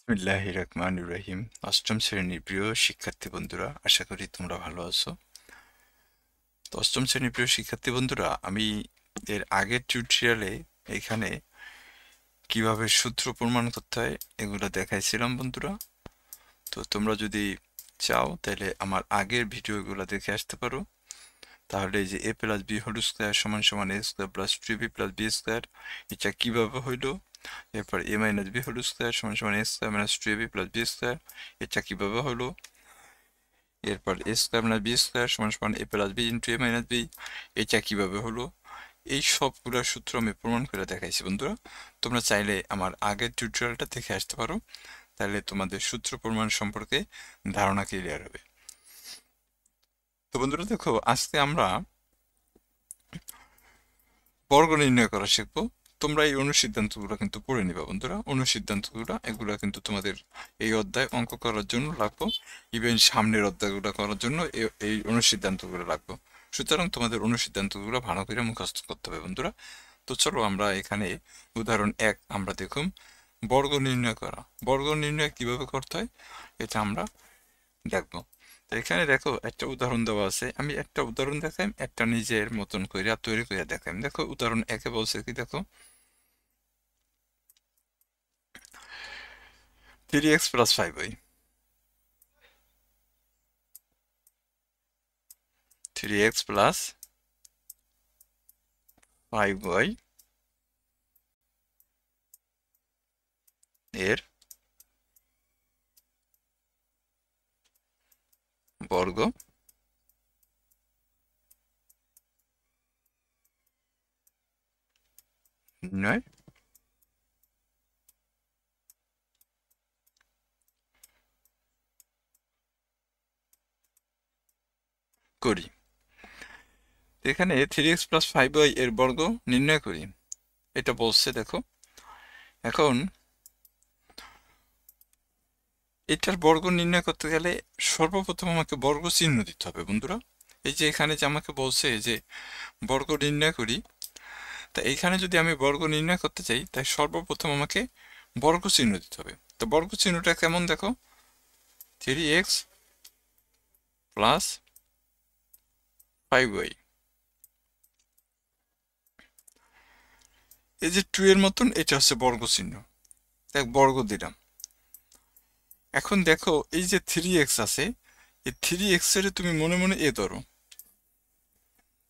বিসমিল্লাহির রহমানির রহিম। অষ্টম শ্রেণীর প্রিয় শিক্ষার্থী বন্ধুরা, আশা করি তোমরা ভালো আছো। তো অষ্টম শ্রেণীর প্রিয় শিক্ষার্থী বন্ধুরা, আমি এর আগের টিউটোরিয়ালে এখানে কিভাবে সূত্র প্রমাণ করতে হয় এগুলো দেখাইছিলাম বন্ধুরা। তো তোমরা যদি চাও তাহলে আমার আগের ভিডিওগুলো দেখে আসতে পারো। তাহলে এই যে a plus b whole square সমান সমান a square plus 3b plus b square, এটা কিভাবে হইলো। এরপর a minus b whole square সমান সমান a square minus 3b plus b square, এটা কিভাবে হলো। এরপর a square minus b square সমান সমান a plus b into a minus b, এটা কিভাবে হলো। এই সবগুলোর সূত্র আমি প্রমাণ করে দেখাইছি বন্ধুরা। তোমরা চাইলে আমার আগের টিউটোরিয়ালটা দেখে আসতে পারো, তাহলে তোমাদের সূত্র প্রমাণ সম্পর্কে ধারণা ক্লিয়ার হবে। তো বন্ধুরা দেখো, আজকে আমরা বর্গ নির্ণয় করা শিখবো। তোমরা এই অনুসিদ্ধান্তগুলো কিন্তু পড়ে নিবা বন্ধুরা। অনুসিদ্ধান্তগুলো এগুলো কিন্তু তোমাদের এই অধ্যায় অঙ্ক করার জন্য লাগবে, ইভেন সামনের অধ্যায়গুলো করার জন্য এই অনুসিদ্ধান্তগুলো লাগবে। সুতরাং তোমাদের অনুসিদ্ধান্তগুলো ভালো করে মুখস্থ করতে হবে বন্ধুরা। তো চলো আমরা এখানে উদাহরণ 1 আমরা দেখুন বর্গ নির্ণয় করা। বর্গ নির্ণয় কিভাবে করতে হয় এটা আমরা দেখবো। তো এখানে দেখো একটা উদাহরণ দেওয়া আছে, আমি একটা উদাহরণ দেখাই, একটা নিজের মতন করে তৈরি করে দেখাই। দেখো উদাহরণ 1-এ বলছে কি, দেখো 3x plus 5y, 3x plus 5y এর বর্গ নির্ণয় করি। এখানে 3x প্লাস 5y এর বর্গ নির্ণয় করি, এটা বলছে। দেখো এখন এটার বর্গ নির্ণয় করতে গেলে সর্বপ্রথম আমাকে বর্গ চিহ্ন দিতে হবে বন্ধুরা। এই যে এখানে যে আমাকে বলছে যে বর্গ নির্ণয় করি, তা এখানে যদি আমি বর্গ নির্ণয় করতে চাই তাই সর্বপ্রথম আমাকে বর্গ চিহ্ন দিতে হবে। তো বর্গ চিহ্নটা কেমন দেখো, 3x প্লাস 5y, এই যে 2 এর মতন, এটা হচ্ছে বর্গ চিহ্ন। দেখ বর্গ দিলাম। এখন দেখো এই যে 3x আছে, এই 3x এর তুমি মনে মনে এ ধরো,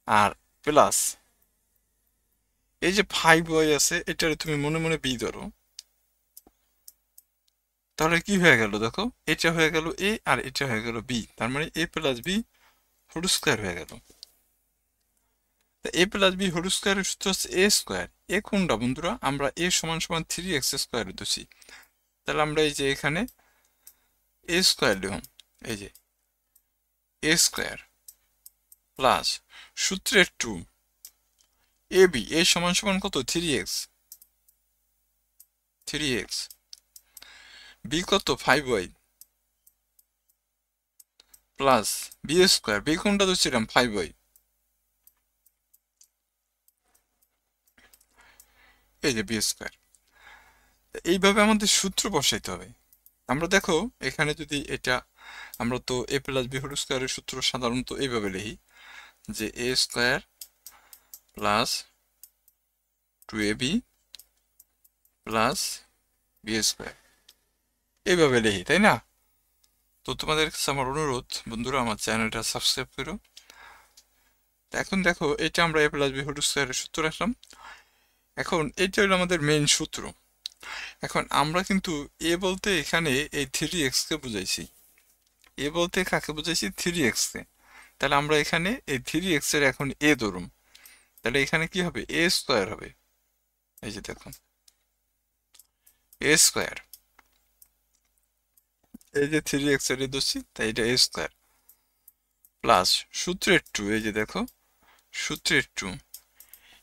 আর প্লাস এই যে 5y আছে এটারে তুমি মনে মনে বি ধরো। তাহলে কি হয়ে গেল দেখো, এটা হয়ে গেল এ আর এটা হয়ে গেল বি, তার মানে a plus B whole square হয়ে গেল। a প্লাস বি হোল স্কোয়ারের সূত্র হচ্ছে a স্কোয়ার। এ কোনটা বন্ধুরা, আমরা a সমান সমান 3x স্কোয়ার দিচ্ছি। তাহলে আমরা এই যে এখানে a স্কোয়ার লিখুন, এই যে a স্কোয়ার প্লাস সূত্রের 2 এ বি, এ সমান সমান কত 3x, 3x বি কত 5y plus b square, B কোনটা ধরছিলাম 5y, এই যে বি স্কোয়ার। এইভাবে আমাদের সূত্র বসাইতে হবে। আমরা দেখো এখানে যদি এটা, আমরা তো এ প্লাস বি হোল স্কোয়ারের সূত্র সাধারণত এইভাবে লিখি যে a square plus 2ab plus b square, এইভাবে লিখি, তাই না। তো তোমাদের কাছে আমার অনুরোধ বন্ধুরা, আমার চ্যানেলটা সাবস্ক্রাইব করো। এখন দেখো এটা আমরা এ প্লাস বি হোল স্কোয়ারের সূত্র রাখলাম। এখন এটা হলো আমাদের মেইন সূত্র। এখন আমরা কিন্তু এ বলতে এখানে এই 3x কে বুঝাইছি, এ বলতে কাকে বুঝাইছি 3x কে। তাহলে আমরা এখানে এই 3x এর এখন এ ধরুম, তাহলে এখানে কি হবে এ স্কোয়ার হবে। এই যে দেখুন এ স্কোয়ার, এই যে 3x এর এ ধরছি তাই এটা এ স্কোয়ার প্লাস সূত্রের 2, এই যে দেখো সূত্রের 2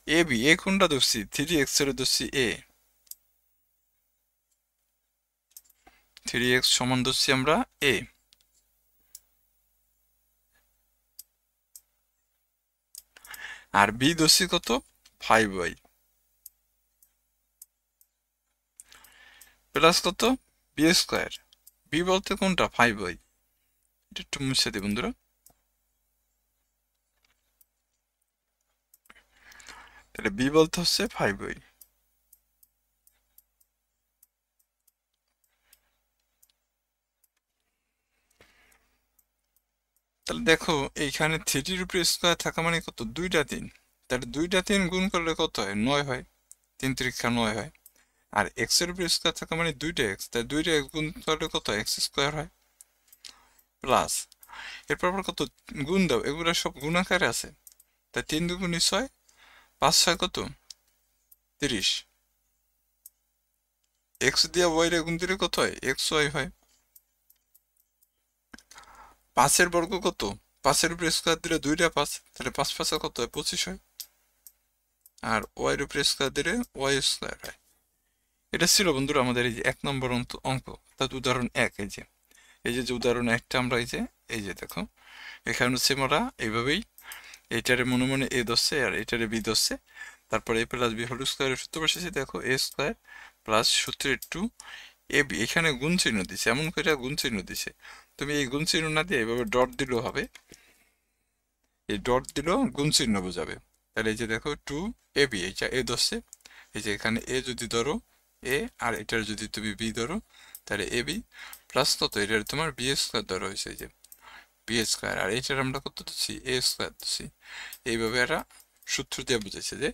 এ বি, এ কোনটা ধরছি 3x এর ধরছি এ, 3x সমান ধরছি আমরা এ, আর বি ধরছি কত 5y প্লাস কত বি স্কোয়ার। বি বলতে কোনটা? 5y। এটা একটু মুছে দিই বন্ধুরা। তাহলে বি বলতে হচ্ছে 5y। তাহলে দেখো এইখানে থ্রির উপরে স্কোয়ার থাকা মানে কত? 2টা 3। তাহলে 2টা 3 গুণ করলে কত হয়? 9 হয়। 3 3 9 হয়। আর এক্স এর উপরে স্কোয়ার থাকা মানে 2টা এক্স, তাই 2টা এক্স গুণ করলে কত? এক্স স্কোয়ার হয়। প্লাস এরপর আবার কত? গুণ দাও, এগুলো সব গুণ আকারে আছে। তাই 3 2 6, 5 6 কত? 30। এক্স দিয়ে ওয়াই রে গুণ দিলে কত হয়? এক্স ওয়াই হয়। 5 বর্গ কত? 5 উপরে স্কোয়ার দিলে 2টা 5, তাহলে 5 5 কত হয়? 25 হয়। আর ওয়াই এর উপরে স্কোয়ার দিলে ওয়াই স্কোয়ার হয়। এটা ছিল বন্ধুরা আমাদের এই যে 1 নম্বর অঙ্ক, অর্থাৎ উদাহরণ 1। এই যে উদাহরণ 1টা আমরা এই যে দেখো এখানে হচ্ছে আমরা এইভাবেই এইটারে মনে মনে এ ধরছে আর এটারে বি ধরছে, তারপরে এ প্লাস বি হোল স্কোয়ারের সূত্র বসেছে। দেখো এ স্কোয়ার প্লাস সূত্রের 2ab, এখানে গুণ চিহ্ন দিছে, এমন করে গুণ চিহ্ন দিছে। তুমি এই গুণ চিহ্ন না দিয়ে এইভাবে ডট দিলেও হবে। এই ডট দিলেও গুণ চিহ্ন বোঝাবে। তাহলে এই যে দেখো 2ab, এইটা এ ধরছে। এই যে এখানে এ যদি ধরো এ, আর এটার যদি তুমি বি ধরো, তাহলে এ বি প্লাস কত? এটার তোমার বি স্কোয়ার ধরা হয়েছে, এই যে বি স্কোয়ার। আর এটার আমরা কত দিচ্ছি? এ স্কোয়ার দিচ্ছি। এইভাবে এরা সূত্র দিয়ে বুঝেছে যে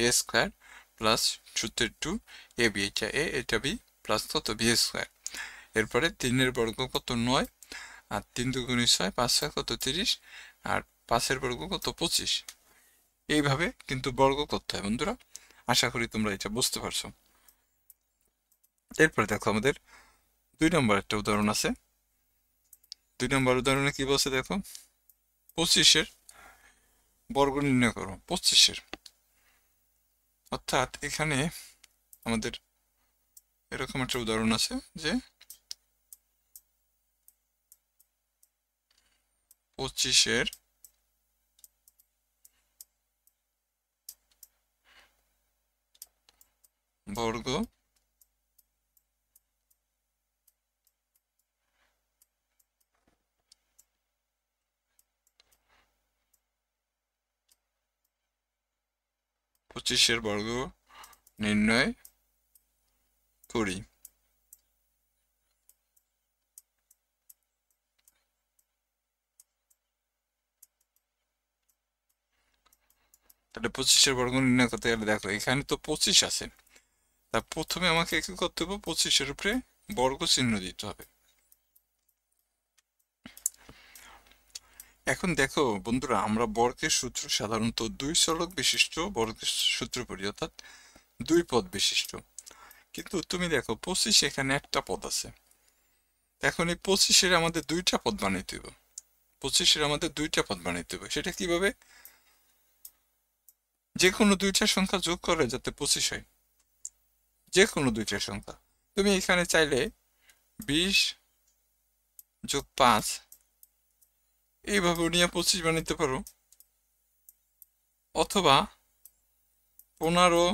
এ স্কোয়ার প্লাস সূত্রের 2ab, এটা এ এটা বি প্লাস কত? B square. এরপরে 3 বর্গ কত? 9। আর 3 2 6, 5 6 কত? 30। আর 5 বর্গ কত? 25। এইভাবে কিন্তু বর্গ করতে হয় বন্ধুরা। আশা করি তোমরা এটা বুঝতে পারছো। এরপরে দেখো আমাদের 2 নম্বর একটা উদাহরণ আছে। 2 নম্বর উদাহরণে কি বলছে দেখো, 25 বর্গ নির্ণয় করো। 25, অর্থাৎ এখানে আমাদের এরকম একটা উদাহরণ আছে যে 25 বর্গ বর্গ নির্ণয় করি। তাহলে 25 বর্গ নির্ণয় করতে গেলে দেখো এখানে তো 25 আছে, তা প্রথমে আমাকে কি করতে হবে? 25 উপরে বর্গ চিহ্ন দিতে হবে। এখন দেখো বন্ধুরা, আমরা বর্গের সূত্র সাধারণত 2 চলক বিশিষ্ট বর্গের সূত্র পড়ি, অর্থাৎ 2 পদ বিশিষ্ট। কিন্তু তুমি দেখো 25 এখানে একটা পদ আছে। এখন এই 25 আমাদের 2টা পদ বানাইতে হবে। 25 আমাদের 2টা পদ বানাইতে হবে। সেটা কিভাবে? যে কোনো 2টা সংখ্যা যোগ করে যাতে 25 হয়। যে কোনো 2টা সংখ্যা তুমি এখানে চাইলে 20 যোগ 5 এইভাবে নিয়ে 25 বানাইতে পারো, অথবা 15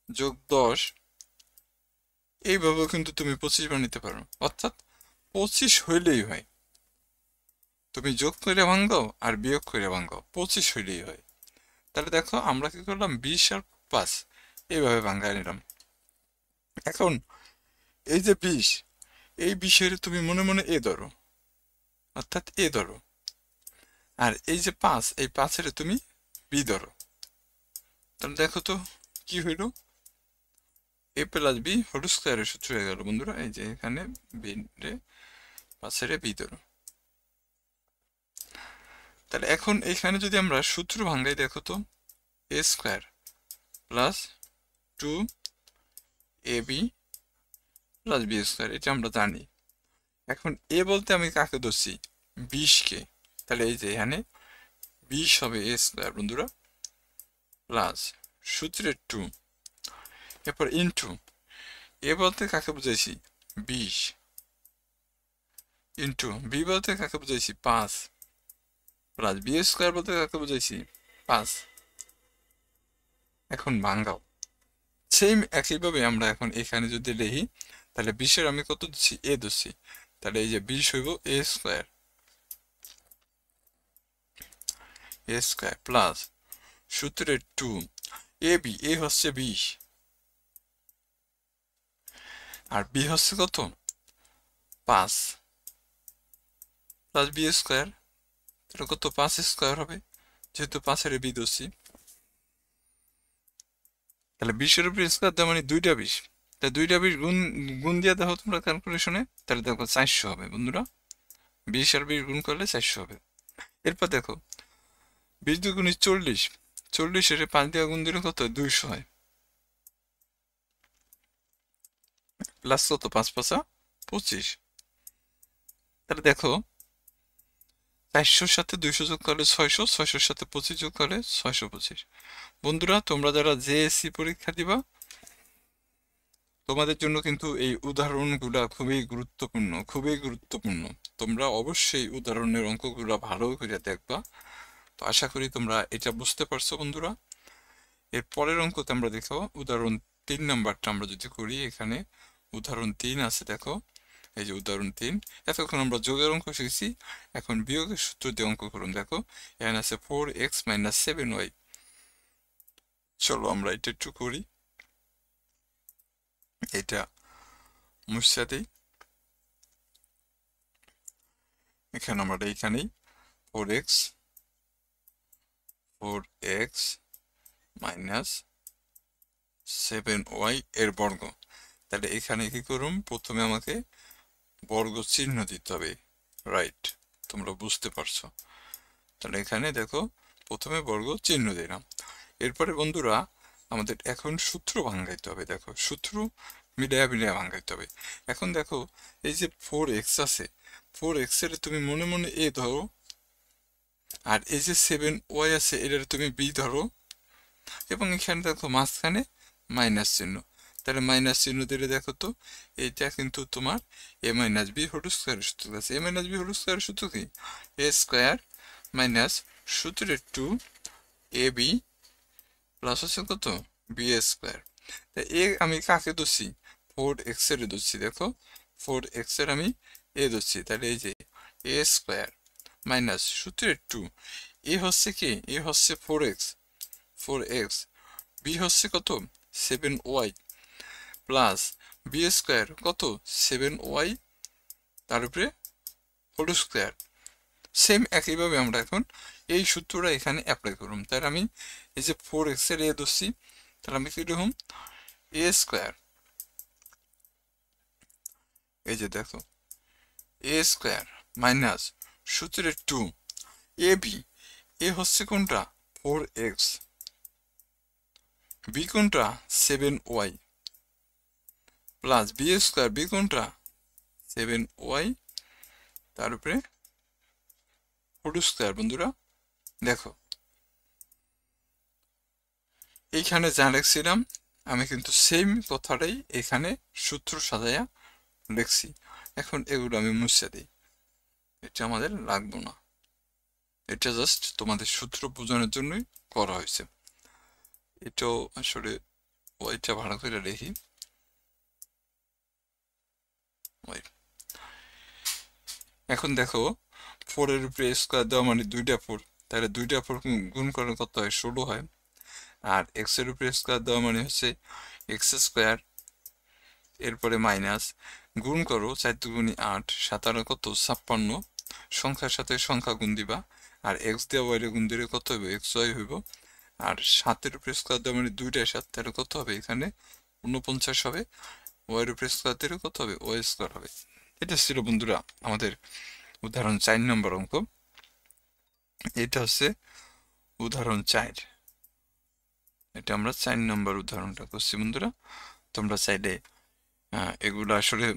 যোগ 10 এইভাবেও কিন্তু তুমি 25 বানাইতে পারো। অর্থাৎ 25 হইলেই হয়। তুমি যোগ করে ভাঙাও আর বিয়োগ করে ভাঙাও, 25 হইলেই হয়। তাহলে দেখো আমরা কি করলাম? 20 আর 5 এইভাবে ভাঙায় নিলাম। এখন এই যে 20, এই 20 তুমি মনে মনে এ ধরো, অর্থাৎ এ ধরো। আর এই যে 5, এই 5 তুমি বি ধরো। তাহলে দেখো তো কি হইল? এ প্লাস বি হোল স্কোয়ারের সূত্র হয়ে গেল বন্ধুরা। এই যে এখানে বি রে 5 বি ধরো। তাহলে এখন এখানে যদি আমরা সূত্র ভাঙাই, দেখো তো a square plus 2ab plus b square, এটা আমরা জানি। এখন এ বলতে আমি কাকে ধরছি? 20 কে। তাহলে এই যে এখানে 20 হবে এ স্কোয়ার বন্ধুরা, প্লাস সূত্রের 2, এরপর ইন্টু এ বলতে কাকে বুঝাইছি? 20, ইন্টু বি বলতে কাকে বুঝাইছি? 5, প্লাস বি স্কোয়ার বলতে কাকে বুঝাইছি? 5। এখন ভাঙাও। সেম একইভাবে আমরা এখন এখানে যদি লিখি, তাহলে 20-এর আমি কত দিচ্ছি, এ দিচ্ছি। তাহলে এই যে 20 হইব এ স্কোয়ার, এ স্কোয়ার প্লাস সূত্রের 2 এ বি, এ হচ্ছে 20 আর বি হচ্ছে কত 5 প্লাস বি স্কোয়ার, তাহলে কত 5 স্কোয়ার হবে, যেহেতু 5-এর বি ধরছি। তাহলে 20-এর উপরে স্কোয়ার দেওয়া মানে 2টা 20, তাহলে 2টা 20 গুণ গুণ দিয়ে দেখো তোমরা ক্যালকুলেশনে, তাহলে দেখো 400 হবে বন্ধুরা। 20 আর 20 গুণ করলে 400 হবে। এরপর দেখো 20 দুগুণে 40, 40-এর 5 দিয়ে গুণ দিলে কত 200 হয়, প্লাস কত 5 5 25। তাহলে দেখো 400-র সাথে 200 যোগ করলে 600, 600-র সাথে 25 যোগ করলে 625। বন্ধুরা তোমরা যারা জেএসসি পরীক্ষা দিবা তোমাদের জন্য কিন্তু এই উদাহরণগুলা খুবই গুরুত্বপূর্ণ, খুবই গুরুত্বপূর্ণ। তোমরা অবশ্যই উদাহরণের অঙ্কগুলা ভালো করে দেখবা। তো আশা করি তোমরা এটা বুঝতে পারছো বন্ধুরা। এর পরের অঙ্কতে আমরা দেখো উদাহরণ 3 নাম্বারটা আমরা যদি করি, এখানে উদাহরণ 3 আছে দেখো, এই যে উদাহরণ 3। এতক্ষণ আমরা যোগের অঙ্ক শিখছি, এখন বিয়োগের সূত্র দিয়ে অঙ্ক করুন। দেখো এখানে আছে 4x - 7y। চলো আমরা এটা একটু করি, এটা মুছে দিই। এখানে আমরা এইখানেই 4x - 7y এর বর্গ। তাহলে এখানে কি করুন, প্রথমে আমাকে বর্গ চিহ্ন দিতে হবে, রাইট? তোমরা বুঝতে পারছো। তাহলে এখানে দেখো প্রথমে বর্গ চিহ্ন দিলাম। এরপরে বন্ধুরা আমাদের এখন সূত্র ভাঙাইতে হবে। দেখো সূত্র মিলাইয়া মিলাইয়া ভাঙাইতে হবে। এখন দেখো এই যে 4x আছে, 4x এর তুমি মনে মনে এ ধরো, আর এই যে 7y আছে এটার তুমি বি ধরো, এবং এখানে দেখো মাঝখানে মাইনাস চিহ্ন। তাহলে মাইনাস চিহ্ন দিলে দেখো তো এইটা কিন্তু তোমার a - b হোল স্কোয়ারের সূত্র আছে। a - b হোল স্কোয়ারের সূত্র কি, a স্কোয়ার মাইনাস সূত্রের 2 ab প্লাস হচ্ছে কত b স্কোয়ার। এ আমি কাকে ধরছি, 4x এর ধরছি। দেখো 4x এর আমি এ ধরছি, তাহলে এই যে a স্কোয়ার মাইনাস সূত্রের 2, এ হচ্ছে কি, এ হচ্ছে 4x, বি হচ্ছে কত 7y প্লাস বি স্কোয়ার কত 7y, তার উপরে হোল স্কোয়ার। সেম একইভাবে আমরা এখন এই সূত্রটা এখানে অ্যাপ্লাই করুন। তাহলে আমি এই যে 4x এর এ ধরছি, তাহলে আমি কিরকম এ স্কোয়ার, এই যে দেখো এ স্কোয়ার মাইনাস সূত্রের 2 এ বি, এ হচ্ছে কোনটা 4x, বি কোনটা 7y plus b square, B কোনটা 7y, তার উপরে হোল স্কোয়ার। বন্ধুরা দেখো এইখানে যা লিখছিলাম আমি কিন্তু সেম কথাটাই এখানে সূত্র সাজাইয়া লিখছি। এখন এগুলো আমি মুছে দিই, এটা আমাদের লাগবে না, এটা জাস্ট তোমাদের সূত্র বোঝানোর জন্যই করা হয়েছে। এটাও আসলে ওইটা ভালো করে দেখি। এখন দেখো 4-এর উপরে স্কোয়ার দেওয়া মানে 2টা 4, তাহলে 2টা 4 গুণ করলে কত হয় 16 হয়। আর এক্স এর উপরে স্কোয়ার দেওয়া মানে হচ্ছে এক্স স্কোয়ার, এরপরে মাইনাস গুণ করো 4 দুগুণে 8, 7 আর কত 56, সংখ্যার সাথে সংখ্যা গুণ দিবা, আর এক্স দিয়ে ওয়াই গুণ দিলে কত হবে এক্স ওয়াই হইব। আর 7-এর উপরে স্কোয়ার দেওয়া মানে 2টায় 7, তাহলে কত হবে এখানে 49 হবে। ওয়াই এর উপরে স্কোয়ার দিলে কত হবে ওয়াই স্কোয়ার হবে। এটা ছিল বন্ধুরা আমাদের উদাহরণ 4 নম্বর অঙ্ক। এটা হচ্ছে উদাহরণ 4, এটা আমরা 4 নম্বর উদাহরণটা করছি বন্ধুরা। তোমরা চাইলে এগুলো আসলে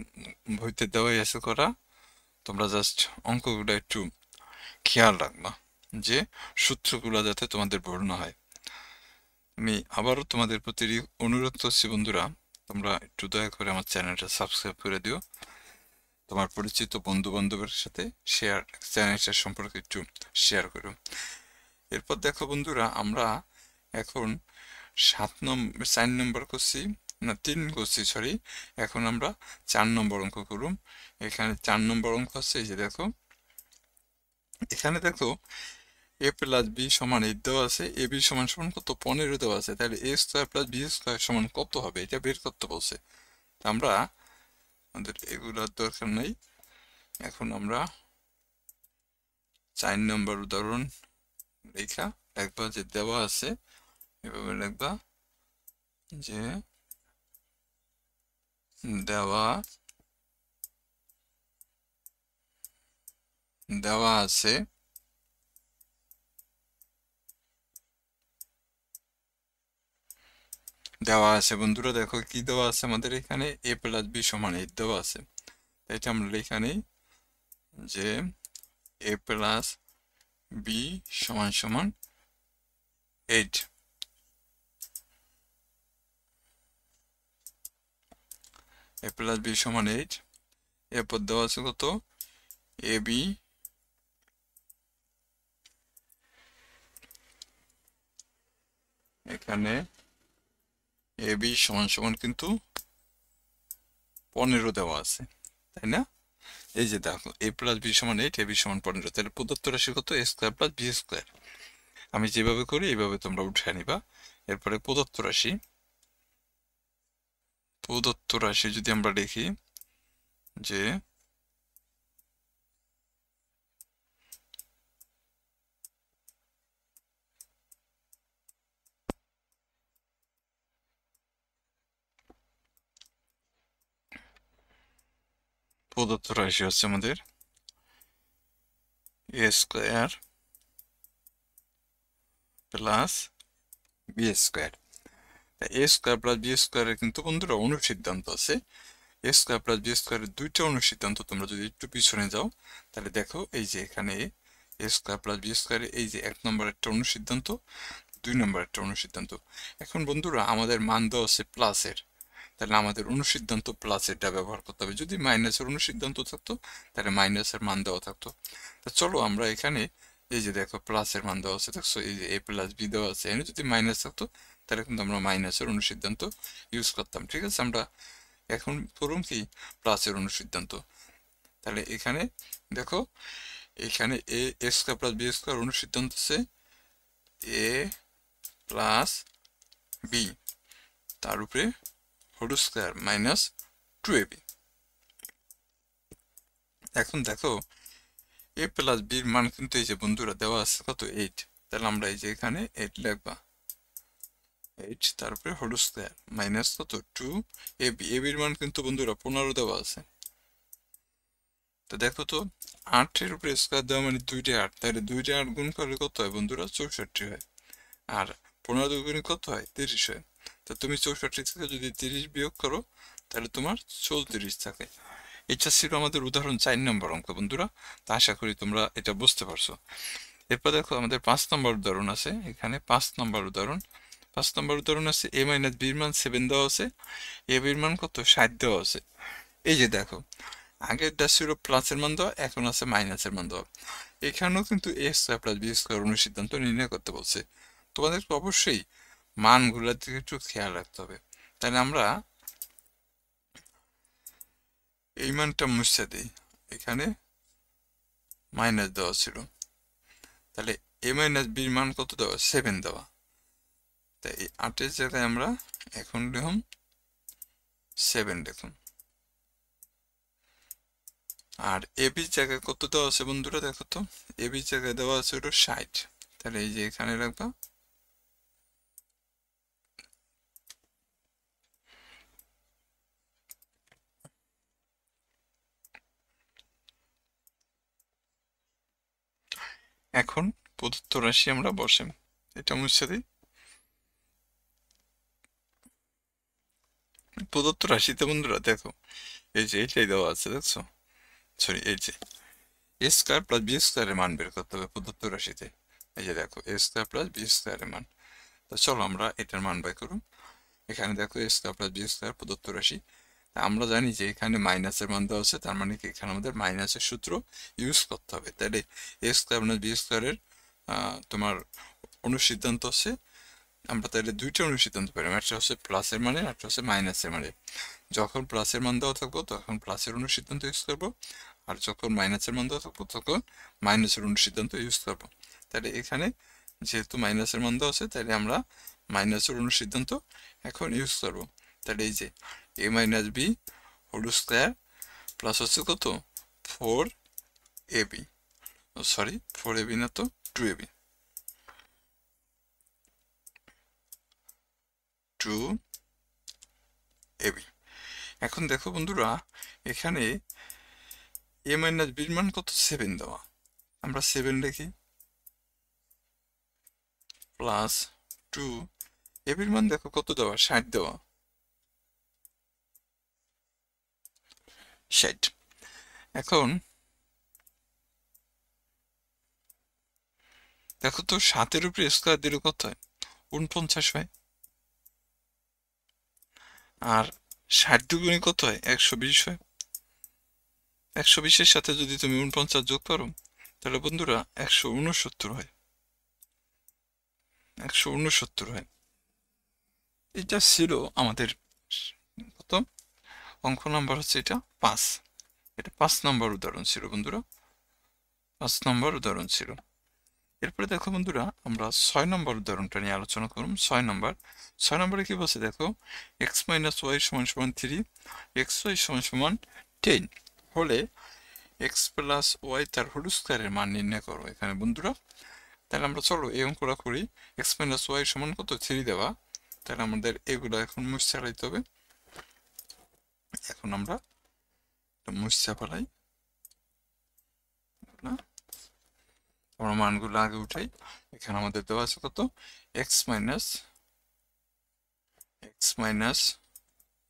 বইতে দেওয়াই আছে করা, তোমরা জাস্ট অঙ্কগুলো একটু খেয়াল রাখবা যে সূত্রগুলো যাতে তোমাদের ভুল না হয়। আমি আবারও তোমাদের প্রতি অনুরোধ করছি বন্ধুরা, তোমরা একটু দয়া করে আমার চ্যানেলটা সাবস্ক্রাইব করে দিও, তোমার পরিচিত বন্ধু বান্ধবের সাথে চ্যানেলটা সম্পর্কে একটু শেয়ার করো। এরপর দেখো বন্ধুরা আমরা এখন 4 নম্বর করছি না 3 করছি, সরি। এখন আমরা 4 নম্বর অঙ্ক করুম। এখানে 4 নম্বর অঙ্ক আছে, এই যে দেখো, এখানে দেখো এ প্লাস বি সমান 8 দেওয়া আছে, এ বি সমান সমান কত 15 দেওয়া আছে, তাহলে এ স্কোয়ার প্লাস বি স্কোয়ার সমান কত হবে এটা বের করতে বলছে। আমরা আমাদের এগুলোর দরকার নেই। এখন আমরা 4 নম্বর উদাহরণ লিখবা যে দেওয়া আছে, এভাবে লিখবা যে দেওয়া দেওয়া আছে বন্ধুরা, দেখো কি দেওয়া আছে আমাদের এখানে, এ প্লাস বি সমান 8 দেওয়া আছে। এটা আমরা এখানে যে এ প্লাস বি সমান সমান 8, এ প্লাস বি সমান 8। এরপর দেওয়া আছে কত, এ বি এখানে এ বি সমান সমান কিন্তু 15 দেওয়া আছে, তাই না? এই যে দেখো এ প্লাস বি সমান 8, এ বি সমান 15, তাহলে প্রদত্ত রাশি কত, এ স্কোয়ার প্লাস বি স্কোয়ার। আমি যেভাবে করি এইভাবে তোমরা উঠে নিবা। এরপরে প্রদত্ত রাশি যদি আমরা দেখি যে প্রদত্ত রাশি হচ্ছে আমাদের এ স্কোয়ার প্লাস বি স্কোয়ার। এ স্কোয়ার প্লাস বি স্কোয়ারের কিন্তু বন্ধুরা অনুসিদ্ধান্ত আছে। এ স্কোয়ার প্লাস বি স্কোয়ারের দুইটা অনুসিদ্ধান্ত তোমরা যদি একটু পিছনে যাও, তাহলে দেখো এই যে এখানে এ স্কোয়ার প্লাস বি স্কোয়ারের এই যে 1 নম্বর একটা অনুসিদ্ধান্ত, 2 নম্বর একটা অনুসিদ্ধান্ত। এখন বন্ধুরা আমাদের মান দেওয়া আছে প্লাসের, তাহলে আমাদের অনুসিদ্ধান্ত প্লাসেরটা ব্যবহার করতে হবে। যদি মাইনাসের অনুসিদ্ধান্ত থাকতো তাহলে মাইনাসের মান দেওয়া থাকতো। তা চলো আমরা এখানে এই যে দেখো প্লাসের মান দেওয়া আছে, দেখছো এই যে এ প্লাস বি দেওয়া আছে, এখানে যদি মাইনাস থাকতো তাহলে কিন্তু আমরা মাইনাসের অনুসিদ্ধান্ত ইউজ করতাম। ঠিক আছে, আমরা এখন ধরুন কি প্লাসের অনুসিদ্ধান্ত। তাহলে এখানে দেখো, এখানে এ স্কোয়ার প্লাস বি স্কোয়ার অনুসিদ্ধান্ত আছে এ প্লাস বি, তার উপরে হোল স্কোয়ার মাইনাস 2ab। এখন দেখো এ প্লাস বির মান কিন্তু এই যে বন্ধুরা দেওয়া আছে কত 8, তাহলে আমরা এই যে এখানে 8 লিখবা, 8 তারপরে হোল স্কোয়ার মাইনাস কত 2ab। এর মান কিন্তু বন্ধুরা 15 দেওয়া আছে। তো দেখো তো 8 এর উপরে স্কোয়ার দেওয়া মানে 2টা 8, তাহলে 2টা 8 গুণ করলে কত হয় বন্ধুরা 64 হয়। আর 15 দুগুণে কত হয় 30 হয়। তো তুমি 64 থেকে যদি 30 বিয়োগ করো তাহলে তোমার 34 থাকে। এটা ছিল আমাদের উদাহরণ 4 নম্বর অঙ্ক বন্ধুরা। তা আশা করি তোমরা এটা বুঝতে পারছো। এরপর দেখো আমাদের 5 নম্বর উদাহরণ আছে, এখানে 5 নম্বর উদাহরণ। 5 নম্বর উদাহরণ আছে এ মাইনাস বির মান 7 দেওয়া আছে, এ বির মান কত 60 দেওয়া আছে। এই যে দেখো আগেরটা ছিল প্লাসের মান দেওয়া, এখন আছে মাইনাসের মান দেওয়া। এখানেও কিন্তু এ স্কোয়ার প্লাস বি স্কোয়ার অনুসিদ্ধান্ত নির্ণয় করতে বলছে। তোমাদেরকে অবশ্যই মানগুলোর দিকে একটু খেয়াল রাখতে হবে। তাহলে আমরা এই মানটা মুছে দিই, এখানে মাইনাস দেওয়া ছিল, তাহলে এ মাইনাস বির মান কত দেওয়া 7 দেওয়া, তাই এই 8 জায়গায় আমরা এখন লিখুন 7 লিখুন। আর এ বির জায়গায় কত দেওয়া আছে বন্ধুরা, দেখো তো এ বির জায়গায় দেওয়া আছে হলো 60, তাহলে এই যে এখানে রাখবা। এখন প্রদত্ত রাশি আমরা বসাই, এটা মুছে দিই। প্রদত্ত রাশিতে বন্ধুরা দেখো এই যে এটাই দেওয়া আছে, দেখছো, সরি এই যে এ স্কোয়ার প্লাস বি স্কোয়ারের মান বের করতে হবে প্রদত্ত রাশিতে। এই যে দেখো এ স্কোয়ার প্লাস বি স্কোয়ারের মান। তো চলো আমরা এটার মান বাই করুন। এখানে দেখো এ স্কোয়ার প্লাস বি স্কোয়ার প্রদত্ত রাশি। আমরা জানি যে এখানে মাইনাসের মান দেওয়া আছে, তার মানে কি এখানে আমাদের মাইনাসের সূত্র ইউজ করতে হবে। তাহলে এ স্কোয়ার মাইনাস বি স্কোয়ারের তোমার অনুসিদ্ধান্ত আছে আমরা তাহলে দুইটা অনুসিদ্ধান্ত পারি, একটা হচ্ছে প্লাসের মানে, একটা হচ্ছে মাইনাসের মানে। যখন প্লাসের মান দেওয়া থাকবো তখন প্লাসের অনুসিদ্ধান্ত ইউজ করবো, আর যখন মাইনাসের মান দেওয়া থাকবো তখন মাইনাসের অনুসিদ্ধান্ত ইউজ করবো। তাহলে এখানে যেহেতু মাইনাসের মান দেওয়া আছে, তাহলে আমরা মাইনাসের অনুসিদ্ধান্ত এখন ইউজ করবো। তাহলে এই যে a minus b whole square plus হচ্ছে কত 4ab, সরি 4ab না তো 2ab, 2ab। এখন দেখো বন্ধুরা, এখানে এ মাইনাস বির মান কত 7 দেওয়া, আমরা 7 লিখি প্লাস 2 এবির মান দেখো কত দেওয়া 60 দেওয়া, 60। এখন দেখো তো 7-এর উপরে স্কোয়ার দিলে কত হয় 49 হয়, আর 60 দুগুণে কত হয় 120 হয়। 120-এর সাথে যদি তুমি 49 যোগ করো তাহলে বন্ধুরা 169 হয়, 169 হয়। এটা ছিল আমাদের কত অঙ্ক নাম্বার হচ্ছে এটা 5। এটা 5 নম্বর উদাহরণ ছিল বন্ধুরা, 5 নম্বর উদাহরণ ছিল। এরপরে দেখো বন্ধুরা, আমরা 6 নম্বর উদাহরণটা নিয়ে আলোচনা করব। 6 নম্বরে কি বলছে দেখো, এক্স মাইনাস ওয়াই সমান সমান 3, এক্স ওয়াই সমান সমান 10 হলে এক্স প্লাস ওয়াই তার হোল স্কোয়ারের মান নির্ণয় করো। এখানে বন্ধুরা তাহলে আমরা চলো এই অঙ্কটা করি। এক্স মাইনাস ওয়াই সমান কত 3 দেওয়া, তাহলে আমাদের এগুলো এখন মুছে ফেলাইতে হবে। এখন আমরা মুছে ফেলাই, আমরা মানগুলো আগে উঠাই। এখানে আমাদের দেওয়া আছে কত এক্স মাইনাস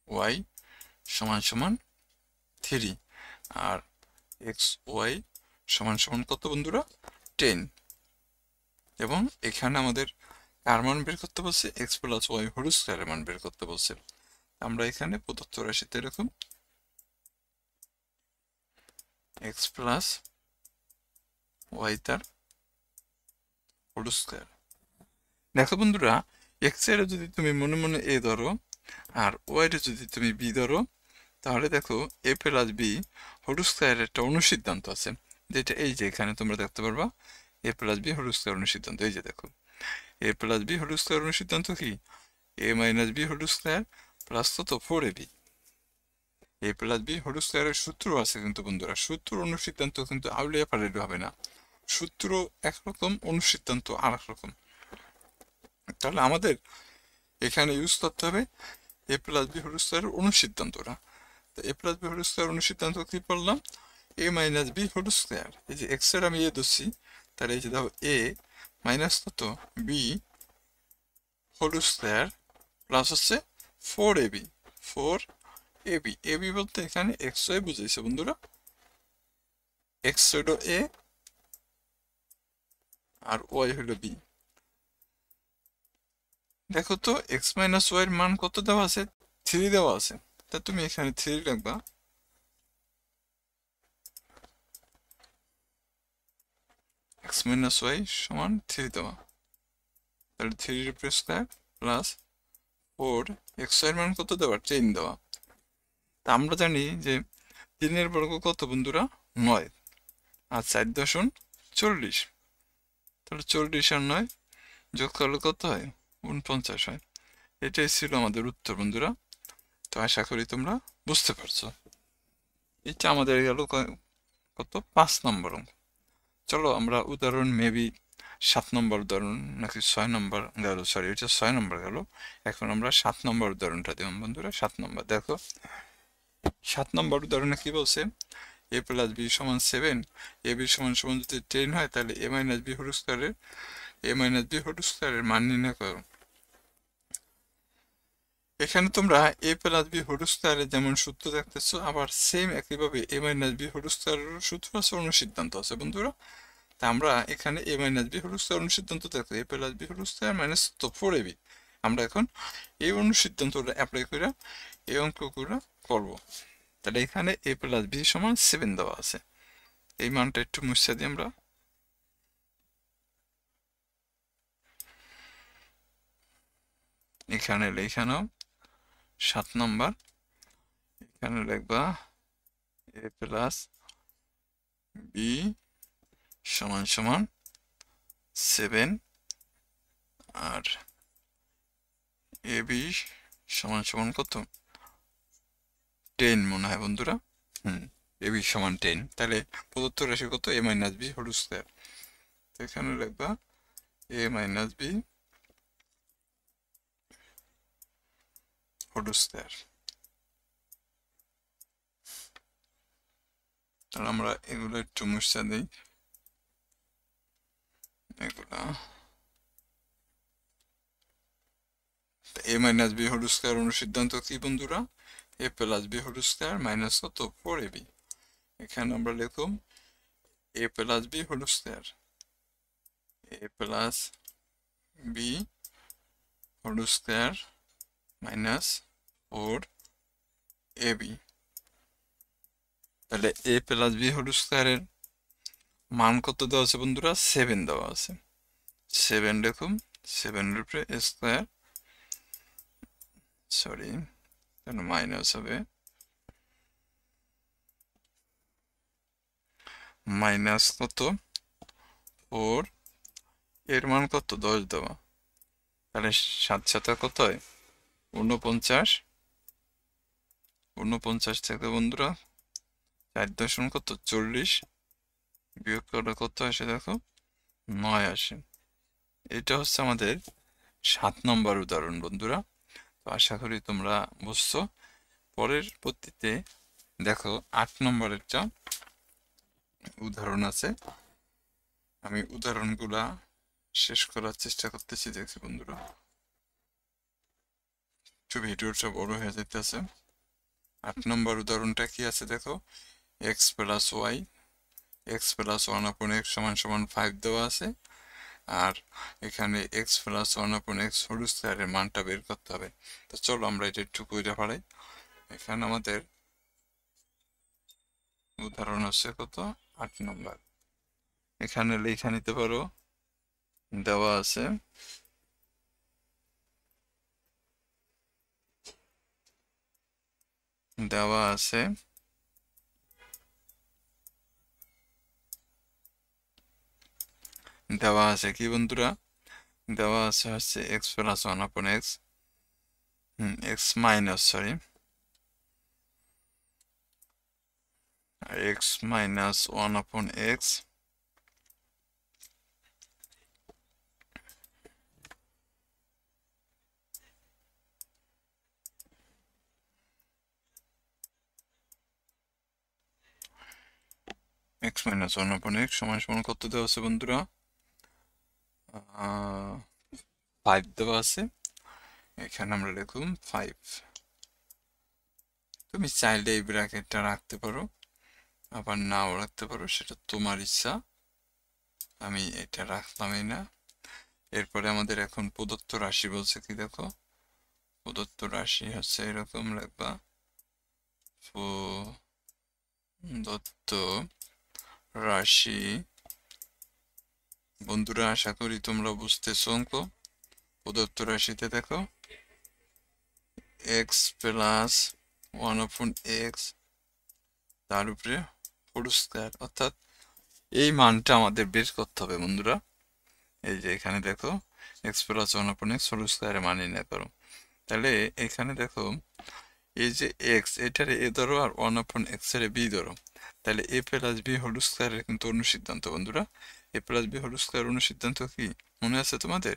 ওয়াই সমান সমান 3, আর এক্স ওয়াই সমান সমান কত বন্ধুরা 10, এবং এখানে আমাদের কার মান বের করতে বলছে এক্স প্লাস ওয়াই হোল স্কয়ারের মান বের করতে বলছে। আমরা এখানে প্রদত্ত রাশিতে এরকম এক্স প্লাস ওয়াই তার হোল স্কয়ার। দেখো বন্ধুরা, এক্স এর যদি তুমি মনে মনে এ ধরো আর ওয়াই এর যদি তুমি বি ধরো, তাহলে দেখো এ প্লাস বি হোল স্কয়ারের একটা অনুসিদ্ধান্ত আছে, যেটা এই যে এখানে তোমরা দেখতে পারবা a plus B whole square অনুসিদ্ধান্ত। এই যে দেখো a plus B whole square অনুসিদ্ধান্ত কি a minus b whole square plus কত 4ab। A plus B whole স্কয়ারের সূত্র আছে কিন্তু বন্ধুরা, সূত্র অনুসিদ্ধান্ত কিন্তু আউলিয়া পাল্টাইলে হবে না, সূত্র একরকম অনুসিদ্ধান্ত আর এক রকম। তাহলে আমাদের এখানে ইউজ করতে হবে এ প্লাস বি হোল স্কয়ারের অনুসিদ্ধান্তটা। তো এ প্লাস বি হোল স্কয়ার অনুসিদ্ধান্ত কি পড়লাম এ মাইনাস বি হোল স্কয়ার, এই যে এক্স এর আমি এ ধরছি, তাহলে এই যে দেখো এ মাইনাস কত বি হোল স্কয়ার প্লাস হচ্ছে 4ab, 4ab। এবি বলতে এখানে এক্স ওয়াই বুঝাইছে বন্ধুরা, এক্স হলো এ আর ওয়াই হলো বি। দেখো তো এক্স মাইনাস ওয়াই এর মান কত দেওয়া আছে 3 দেওয়া আছে, তা তুমি এখানে 3 লিখবা, এক্স মাইনাস ওয়াই সমান 3 দেওয়া, তাহলে 3 এর উপরে স্কয়ার প্লাস 4 এক্স ওয়াই এর মান কত দেওয়া 10 দেওয়া। তা আমরা জানি যে 3 এর বর্গ কত বন্ধুরা 9, আর 4 দশমিক 40, তাহলে 40 আর 9 যোগ করলে কত হয় 49 হয়। এটাই ছিল আমাদের উত্তর বন্ধুরা। তো আশা করি তোমরা বুঝতে পারছো। এটা আমাদের গেল কত 5 নম্বর অঙ্ক। চলো আমরা উদাহরণ মেবি 7 নম্বর উদাহরণ নাকি 6 নম্বর গেল, সরি এটা 6 নম্বর গেল। এখন আমরা 7 নম্বর উদাহরণটা দিলাম বন্ধুরা। 7 নম্বর দেখো, 7 নম্বর উদাহরণে কি বলছে এ প্লাস বি সমান 7, এ বি সমান সমান যদি 10 হয় তাহলে এ মাইনাস বি হোল স্কয়ারের মান নির্ণয় করো। এখানে তোমরা এ প্লাস বি হোল স্কয়ারের যেমন সূত্র দেখতেছো, আবার সেম একইভাবে এ মাইনাস বি হোল স্কয়ারের সূত্র আছে, অনুসিদ্ধান্ত আছে বন্ধুরা। তা আমরা এখানে a minus b whole square অনুসিদ্ধান্ত দেখো a plus B whole square minus 4ab। আমরা এখন এই অনুসিদ্ধান্তটা অ্যাপ্লাই করে এই অঙ্কগুলো করব। তাহলে এখানে এ প্লাস বি সমান 7 দেওয়া আছে, এই মানটা একটু মুছে দিই আমরা। এখানে লিখে নাও 7 নম্বর, এখানে লিখবা a প্লাস b সমান সমান 7 আর ab সমান সমান কত 10 মনে হয় বন্ধুরা। ab সমান 10, তাহলে প্রদত্ত রাশি কত a minus b whole square. তো এখানে লিখবা a minus b whole square. তাহলে আমরা এগুলো একটু মুছে দিই, এগুলা a minus b whole square অনুসিদ্ধান্ত কি বন্ধুরা a plus b whole square minus কত 4ab। এখানে আমরা লিখুম a plus b whole square, a plus b whole square minus 4ab। তাহলে a প্লাস b হোল স্কয়ারের মান কত দেওয়া আছে বন্ধুরা 7 দেওয়া আছে। 7 লিখুম, 7 এর উপরে স্কয়ার, সরি তাহলে মাইনাস হবে মাইনাস কত 4, এর মান কত 10 দেওয়া, তাহলে 7 7 কত হয় 49। 49 থেকে বন্ধুরা 4 দশমিক কত 40 বিয়োগ করলে কত আসে দেখো 9 আসে। এটা হচ্ছে আমাদের 7 নম্বর উদাহরণ বন্ধুরা। তো আশা করি তোমরা বুঝছো। পরের পদ্ধতিতে দেখো 8 নম্বরেরটা উদাহরণ আছে, আমি উদাহরণগুলা শেষ করার চেষ্টা করতেছি। দেখছি বন্ধুরা একটু ভিডিওটা বড় হয়ে যেতেছে। 8 নম্বর উদাহরণটা কি আছে দেখো, x plus Y X plus 1/x সমান সমান 5 দেওয়া আছে, আর এখানে x প্লাস 1/x হোল স্কয়ারের মানটা বের করতে হবে। তো চলো আমরা এটা একটু কইরা ফেলাই। এখানে আমাদের উদাহরণ হচ্ছে কত 8 নম্বর। এখানে লেখা নিতে পারো, দেওয়া আছে দেওয়া আছে দেওয়া আছে কি বন্ধুরা, দেওয়া আছে হচ্ছে x plus 1/x x minus sorry x minus 1/x x minus 1/x সমান সমান কত দেওয়া আছে বন্ধুরা 5 দেওয়া আছে। এখানে আমরা লিখুন 5। তুমি চাইলে এই ব্র্যাকেটটা রাখতে পারো, আবার নাও রাখতে পারো, সেটা তোমার ইচ্ছা, আমি এটা রাখলামই না। এরপরে আমাদের এখন প্রদত্ত রাশি বলছে কি দেখো, প্রদত্ত রাশি হচ্ছে এরকম লিখবা, প্রদত্ত রাশি বন্ধুরা আশা করি তোমরা বুঝতেছো অঙ্ক। প্রদত্ত রাশিতে দেখো x প্লাস 1/x তার উপরে হোল স্কয়ার, অর্থাৎ এই মানটা আমাদের বের করতে হবে বন্ধুরা। এই যে এখানে দেখো x প্লাস 1/x হোল স্কয়ারের মান নির্ণয় করো। তাহলে এখানে দেখো এই যে x এটারে a ধরো আর 1/x এর b ধরো, তাহলে a প্লাস b হোল স্কয়ারের কিন্তু অনুসিদ্ধান্ত বন্ধুরা, a plus b whole square অনুসিদ্ধান্ত কি মনে আছে তোমাদের,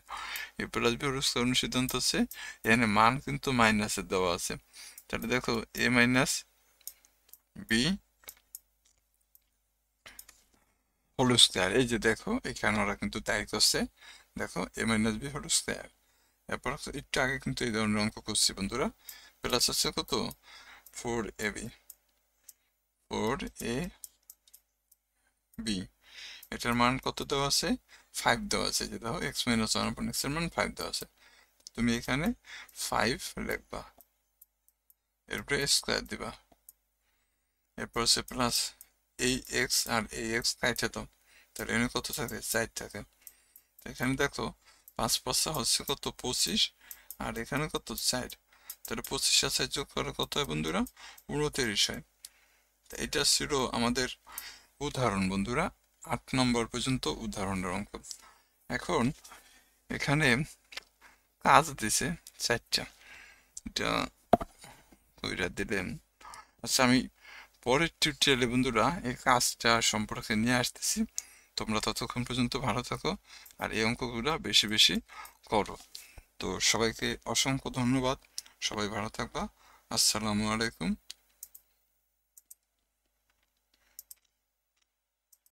a plus b whole square অনুসিদ্ধান্ত হচ্ছে এখানে মান কিন্তু মাইনাসের দেওয়া আছে। তাহলে দেখো a minus b whole square, এই যে দেখো এখানে ওরা কিন্তু তাই করছে, দেখো a minus b whole square. এরপর একটু আগে কিন্তু এই ধরনের অঙ্ক করছি বন্ধুরা, প্লাস হচ্ছে কত 4ab 4ab, এটার মান কত দেওয়া আছে 5 দেওয়া আছে, যে দেখো x মাইনাস 1/x এর মান 5 দেওয়া আছে। তুমি এখানে 5 লিখবা, এরপরে স্কয়ার দিবা, এরপর হচ্ছে প্লাস এই x আর এই x কাইটে দাও, তাহলে এখানে কত থাকে 4 থাকে। এখানে দেখো 5 5 হচ্ছে কত 25, আর এখানে কত 4, তাহলে 25 আর 4 যোগ করে কত হয় বন্ধুরা? 29 হয়। এটা ছিল আমাদের উদাহরণ বন্ধুরা, 8 নম্বর পর্যন্ত উদাহরণের অঙ্ক। এখন এখানে কাজ দিছে 4টা, এটা কইরা দিলেন। আচ্ছা, আমি পরের টিউটোরিয়ালে বন্ধুরা এই কাজটা সম্পর্কে নিয়ে আসতেছি। তোমরা ততক্ষণ পর্যন্ত ভালো থাকো আর এই অঙ্কগুলো বেশি বেশি করো। তো সবাইকে অসংখ্য ধন্যবাদ, সবাই ভালো থাকবা। আসসালামু আলাইকুম।